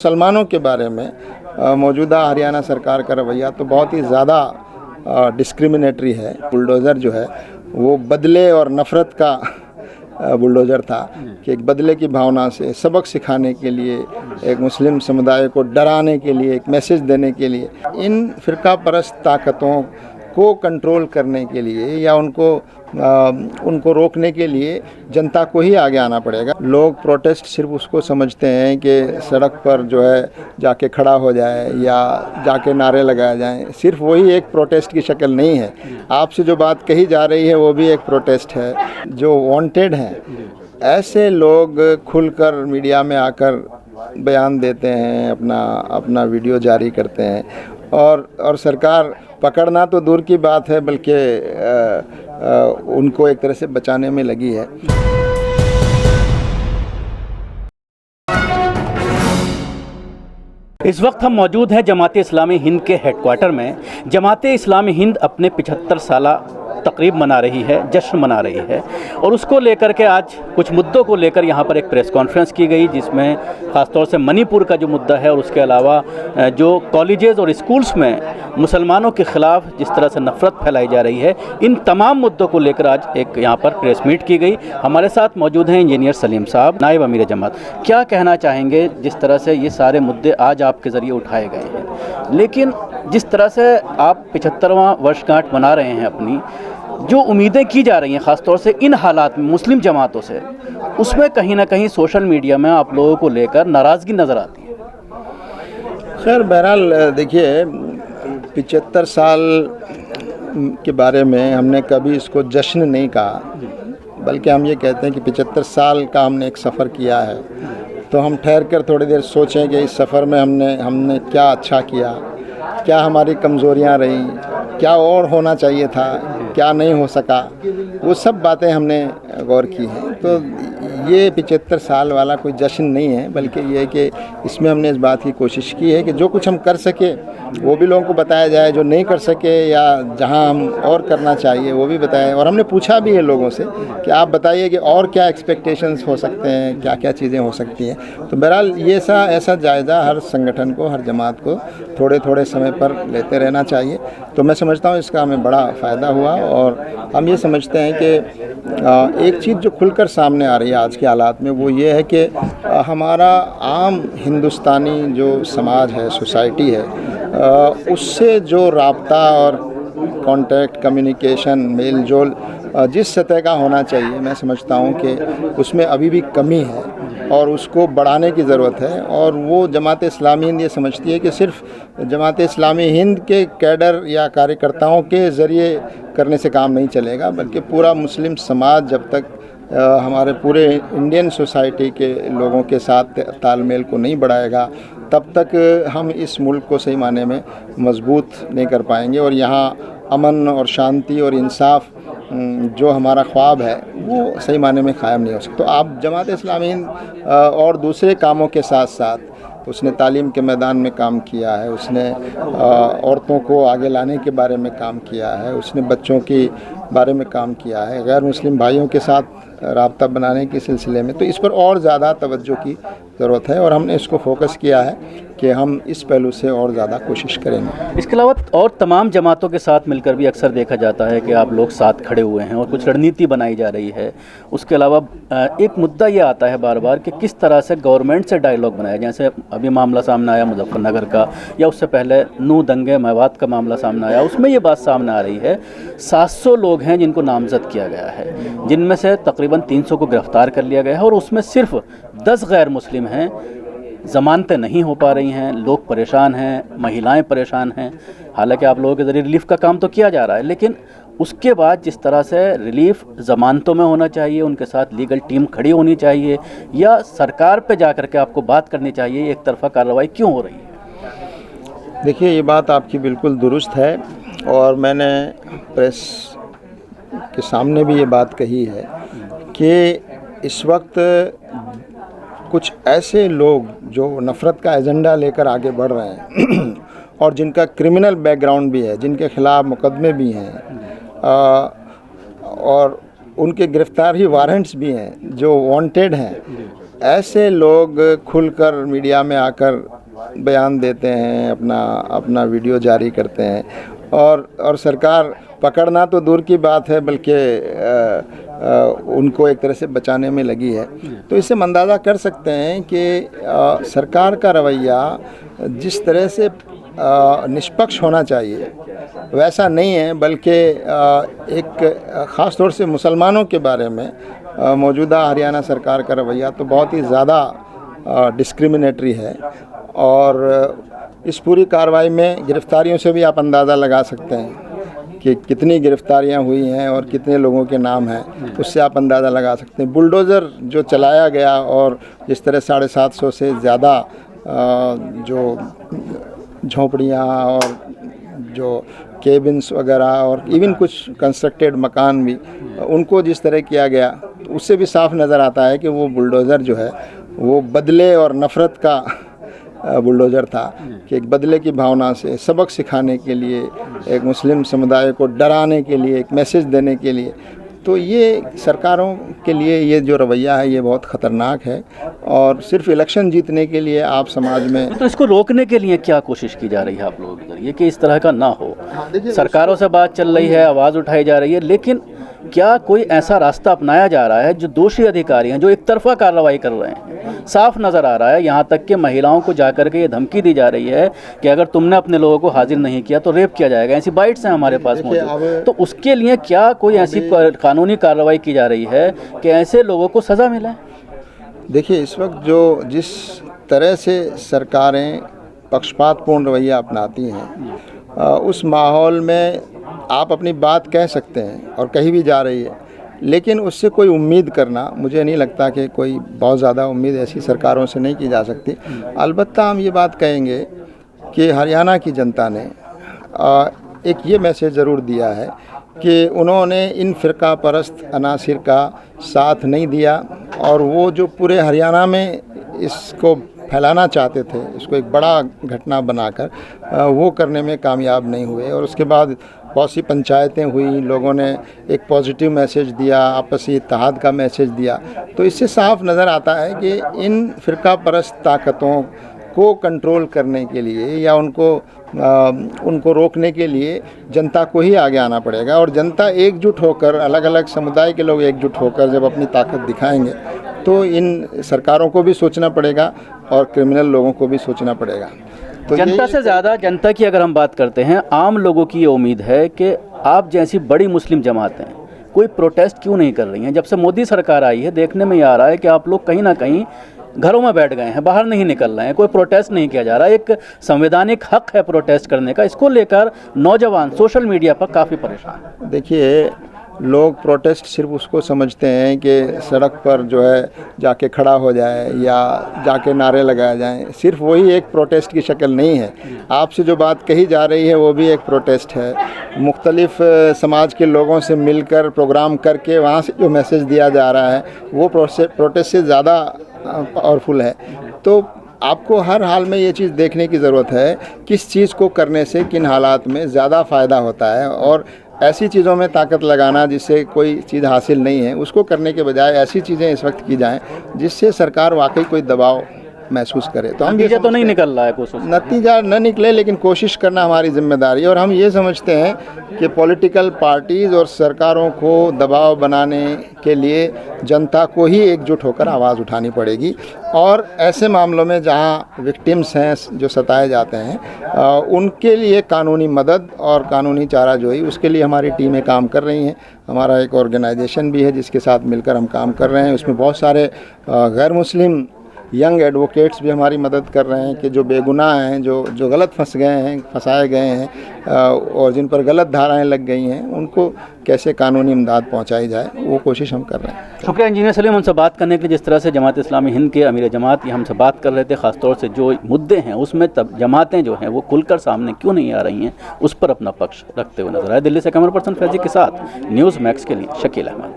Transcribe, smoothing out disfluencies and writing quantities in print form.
मुसलमानों के बारे में मौजूदा हरियाणा सरकार का रवैया तो बहुत ही ज़्यादा डिस्क्रिमिनेटरी है। बुलडोज़र जो है वो बदले और नफ़रत का बुलडोज़र था कि एक बदले की भावना से सबक सिखाने के लिए, एक मुस्लिम समुदाय को डराने के लिए, एक मैसेज देने के लिए, इन फ़िरका परस्त ताकतों को कंट्रोल करने के लिए या उनको रोकने के लिए जनता को ही आगे आना पड़ेगा। लोग प्रोटेस्ट सिर्फ उसको समझते हैं कि सड़क पर जो है जाके खड़ा हो जाए या जाके नारे लगाए जाएं। सिर्फ वही एक प्रोटेस्ट की शक्ल नहीं है। आपसे जो बात कही जा रही है वो भी एक प्रोटेस्ट है। जो वांटेड हैं ऐसे लोग खुलकर मीडिया में आकर बयान देते हैं, अपना वीडियो जारी करते हैं और सरकार पकड़ना तो दूर की बात है बल्कि उनको एक तरह से बचाने में लगी है। इस वक्त हम मौजूद हैं जमात इस्लामी हिंद के हेडक्वार्टर में। जमात इस्लामी हिंद अपने 75 साला तकरीब मना रही है, जश्न मना रही है और उसको लेकर के आज कुछ मुद्दों को लेकर यहाँ पर एक प्रेस कॉन्फ्रेंस की गई, जिसमें ख़ासतौर से मणिपुर का जो मुद्दा है और उसके अलावा जो कॉलेजेस और स्कूल्स में मुसलमानों के ख़िलाफ़ जिस तरह से नफ़रत फैलाई जा रही है, इन तमाम मुद्दों को लेकर आज एक यहाँ पर प्रेस मीट की गई। हमारे साथ मौजूद हैं इंजीनियर सलीम साहब, नायब अमीर जमात। क्या कहना चाहेंगे जिस तरह से ये सारे मुद्दे आज आपके ज़रिए उठाए गए हैं, लेकिन जिस तरह से आप 75वां वर्षगांठ मना रहे हैं, अपनी जो उम्मीदें की जा रही हैं ख़ासतौर से इन हालात में मुस्लिम जमातों से, उसमें कहीं ना कहीं सोशल मीडिया में आप लोगों को लेकर नाराज़गी नज़र आती है। खैर, बहरहाल देखिए, 75 साल के बारे में हमने कभी इसको जश्न नहीं कहा, बल्कि हम ये कहते हैं कि 75 साल का हमने एक सफ़र किया है। तो हम ठहर कर थोड़ी देर सोचें कि इस सफ़र में हमने क्या अच्छा किया, क्या हमारी कमज़ोरियाँ रहीं, क्या और होना चाहिए था, क्या नहीं हो सका, वो सब बातें हमने गौर की हैं। तो ये 75 साल वाला कोई जश्न नहीं है, बल्कि ये है कि इसमें हमने इस बात की कोशिश की है कि जो कुछ हम कर सके वो भी लोगों को बताया जाए, जो नहीं कर सके या जहां हम और करना चाहिए वो भी बताएं। और हमने पूछा भी है लोगों से कि आप बताइए कि और क्या एक्सपेक्टेशंस हो सकते हैं, क्या क्या चीज़ें हो सकती हैं। तो बहरहाल ये ऐसा जायज़ा हर संगठन को, हर जमात को थोड़े थोड़े समय पर लेते रहना चाहिए। तो मैं समझता हूँ इसका हमें बड़ा फ़ायदा हुआ और हम ये समझते हैं कि एक चीज़ जो खुलकर सामने आ रही है आज के हालात में, वो ये है कि हमारा आम हिंदुस्तानी जो समाज है, सोसाइटी है, उससे जो राब्ता और कांटेक्ट, कम्युनिकेशन, मेल जोल जिस सतह का होना चाहिए, मैं समझता हूँ कि उसमें अभी भी कमी है और उसको बढ़ाने की ज़रूरत है। और वो जमात इस्लामी हिंद ये समझती है कि सिर्फ जमात इस्लामी हिंद के कैडर या कार्यकर्ताओं के ज़रिए करने से काम नहीं चलेगा, बल्कि पूरा मुस्लिम समाज जब तक हमारे पूरे इंडियन सोसाइटी के लोगों के साथ तालमेल को नहीं बढ़ाएगा, तब तक हम इस मुल्क को सही माने में मजबूत नहीं कर पाएंगे और यहाँ अमन और शांति और इंसाफ जो हमारा ख्वाब है वो सही माने में कायम नहीं हो सकता। तो आप जमात इस्लामी हिंद और दूसरे कामों के साथ साथ उसने तालीम के मैदान में काम किया है, उसने औरतों को आगे लाने के बारे में काम किया है, उसने बच्चों के बारे में काम किया है, गैर मुस्लिम भाइयों के साथ राब्ता बनाने के सिलसिले में। तो इस पर और ज़्यादा तवज्जो की ज़रूरत है और हमने इसको फोकस किया है कि हम इस पहलू से और ज़्यादा कोशिश करेंगे। इसके अलावा और तमाम जमातों के साथ मिलकर भी अक्सर देखा जाता है कि आप लोग साथ खड़े हुए हैं और कुछ रणनीति बनाई जा रही है। उसके अलावा एक मुद्दा ये आता है बार बार कि किस तरह से गवर्नमेंट से डायलॉग बनाया, जैसे अभी मामला सामने आया मुजफ्फरनगर का, या उससे पहले नू दंगे मेवात का मामला सामने आया। उसमें ये बात सामने आ रही है 700 लोग हैं जिनको नामजद किया गया है, जिनमें से तकरीबन 300 को गिरफ्तार कर लिया गया है और उसमें सिर्फ 10 गैर मुस्लिम हैं। ज़मानतें नहीं हो पा रही हैं, लोग परेशान हैं, महिलाएं परेशान हैं। हालांकि आप लोगों के ज़रिए रिलीफ़ का काम तो किया जा रहा है, लेकिन उसके बाद जिस तरह से रिलीफ़ ज़मानतों में होना चाहिए, उनके साथ लीगल टीम खड़ी होनी चाहिए या सरकार पे जा कर के आपको बात करनी चाहिए, एक तरफा कार्रवाई क्यों हो रही है? देखिए, ये बात आपकी बिल्कुल दुरुस्त है और मैंने प्रेस के सामने भी ये बात कही है कि इस वक्त कुछ ऐसे लोग जो नफ़रत का एजेंडा लेकर आगे बढ़ रहे हैं और जिनका क्रिमिनल बैकग्राउंड भी है, जिनके ख़िलाफ़ मुकदमे भी हैं और उनके गिरफ़्तारी वारंट्स भी हैं, जो वांटेड हैं, ऐसे लोग खुलकर मीडिया में आकर बयान देते हैं, अपना वीडियो जारी करते हैं और सरकार पकड़ना तो दूर की बात है बल्कि उनको एक तरह से बचाने में लगी है। तो इससे हम अंदाज़ा कर सकते हैं कि सरकार का रवैया जिस तरह से निष्पक्ष होना चाहिए वैसा नहीं है, बल्कि एक ख़ास तौर से मुसलमानों के बारे में मौजूदा हरियाणा सरकार का रवैया तो बहुत ही ज़्यादा डिस्क्रिमिनेटरी है। और इस पूरी कार्रवाई में गिरफ्तारियों से भी आप अंदाज़ा लगा सकते हैं कि कितनी गिरफ्तारियां हुई हैं और कितने लोगों के नाम हैं, उससे आप अंदाज़ा लगा सकते हैं। बुलडोज़र जो चलाया गया और जिस तरह 750 से ज़्यादा जो झोंपड़ियाँ और जो केबिन्स वगैरह और इवन कुछ कंस्ट्रक्टेड मकान भी उनको जिस तरह किया गया, तो उससे भी साफ नज़र आता है कि वो बुलडोज़र जो है वो बदले और नफ़रत का बुलडोज़र था कि एक बदले की भावना से सबक सिखाने के लिए, एक मुस्लिम समुदाय को डराने के लिए, एक मैसेज देने के लिए। तो ये सरकारों के लिए ये जो रवैया है ये बहुत ख़तरनाक है और सिर्फ इलेक्शन जीतने के लिए आप समाज में। तो इसको रोकने के लिए क्या कोशिश की जा रही है आप लोगों के जरिए कि इस तरह का ना हो? सरकारों से बात चल रही है, आवाज़ उठाई जा रही है, लेकिन क्या कोई ऐसा रास्ता अपनाया जा रहा है जो दोषी अधिकारी हैं जो एक तरफा कार्रवाई कर रहे हैं? साफ नज़र आ रहा है, यहाँ तक कि महिलाओं को जाकर के ये धमकी दी जा रही है कि अगर तुमने अपने लोगों को हाजिर नहीं किया तो रेप किया जाएगा। ऐसी बाइट्स हैं हमारे पास मौजूद। तो उसके लिए क्या कोई ऐसी कानूनी कार्रवाई की जा रही है कि ऐसे लोगों को सज़ा मिले? देखिए, इस वक्त जो जिस तरह से सरकारें पक्षपातपूर्ण रवैया अपनाती हैं उस माहौल में आप अपनी बात कह सकते हैं और कही भी जा रही है, लेकिन उससे कोई उम्मीद करना, मुझे नहीं लगता कि कोई बहुत ज़्यादा उम्मीद ऐसी सरकारों से नहीं की जा सकती। अलबत्ता हम ये बात कहेंगे कि हरियाणा की जनता ने एक ये मैसेज ज़रूर दिया है कि उन्होंने इन फ़िरका परस्त अनासिर का साथ नहीं दिया और वो जो पूरे हरियाणा में इसको फैलाना चाहते थे, इसको एक बड़ा घटना बनाकर वो करने में कामयाब नहीं हुए। और उसके बाद बहुत सी पंचायतें हुई, लोगों ने एक पॉजिटिव मैसेज दिया, आपसी इत्तेहाद का मैसेज दिया। तो इससे साफ नज़र आता है कि इन फ़िरका परस्त ताकतों को कंट्रोल करने के लिए या उनको रोकने के लिए जनता को ही आगे आना पड़ेगा। और जनता एकजुट होकर, अलग अलग समुदाय के लोग एकजुट होकर जब अपनी ताकत दिखाएंगे तो इन सरकारों को भी सोचना पड़ेगा और क्रिमिनल लोगों को भी सोचना पड़ेगा। तो जनता से ज़्यादा, जनता की अगर हम बात करते हैं, आम लोगों की ये उम्मीद है कि आप जैसी बड़ी मुस्लिम जमातें कोई प्रोटेस्ट क्यों नहीं कर रही हैं? जब से मोदी सरकार आई है देखने में ये आ रहा है कि आप लोग कहीं ना कहीं घरों में बैठ गए हैं, बाहर नहीं निकल रहे हैं, कोई प्रोटेस्ट नहीं किया जा रहा। एक संवैधानिक हक है प्रोटेस्ट करने का, इसको लेकर नौजवान सोशल मीडिया पर काफ़ी परेशान हैं। देखिए, लोग प्रोटेस्ट सिर्फ उसको समझते हैं कि सड़क पर जो है जाके खड़ा हो जाए या जाके नारे लगाए जाएं। सिर्फ वही एक प्रोटेस्ट की शक्ल नहीं है। आपसे जो बात कही जा रही है वो भी एक प्रोटेस्ट है। मुख्तलिफ समाज के लोगों से मिलकर प्रोग्राम करके वहाँ से जो मैसेज दिया जा रहा है वो प्रोटेस्ट से ज़्यादा पावरफुल है। तो आपको हर हाल में ये चीज़ देखने की ज़रूरत है किस चीज़ को करने से किन हालात में ज़्यादा फ़ायदा होता है, और ऐसी चीज़ों में ताकत लगाना जिससे कोई चीज़ हासिल नहीं है उसको करने के बजाय ऐसी चीज़ें इस वक्त की जाएं जिससे सरकार वाकई कोई दबाव महसूस करे। तो हम नतीजा तो नहीं निकल रहा है, कोशिश नतीजा न निकले लेकिन कोशिश करना हमारी जिम्मेदारी है। और हम ये समझते हैं कि पॉलिटिकल पार्टीज़ और सरकारों को दबाव बनाने के लिए जनता को ही एकजुट होकर आवाज़ उठानी पड़ेगी। और ऐसे मामलों में जहां विक्टिम्स हैं, जो सताए जाते हैं, उनके लिए कानूनी मदद और कानूनी चाराजोई, उसके लिए हमारी टीमें काम कर रही हैं। हमारा एक ऑर्गेनाइजेशन भी है जिसके साथ मिलकर हम काम कर रहे हैं। उसमें बहुत सारे गैर मुस्लिम यंग एडवोकेट्स भी हमारी मदद कर रहे हैं कि जो बेगुनाह हैं, जो गलत फंसाए गए हैं और जिन पर गलत धाराएं लग गई हैं, उनको कैसे कानूनी इमदाद पहुंचाई जाए वो कोशिश हम कर रहे हैं। शुक्रिया इंजीनियर सलीम, हमसे बात करने के लिए। जिस तरह से जमात इस्लामी हिंद के अमीर जमात ये हमसे बात कर रहे थे, ख़ासतौर से जो मुद्दे हैं उसमें तब जमातें जो हैं वो खुलकर सामने क्यों नहीं आ रही हैं, उस पर अपना पक्ष रखते हुए नजर आए। दिल्ली से कैमरा पर्सन फैजी के साथ न्यूज़ मैक्स के लिए शकील अहमद।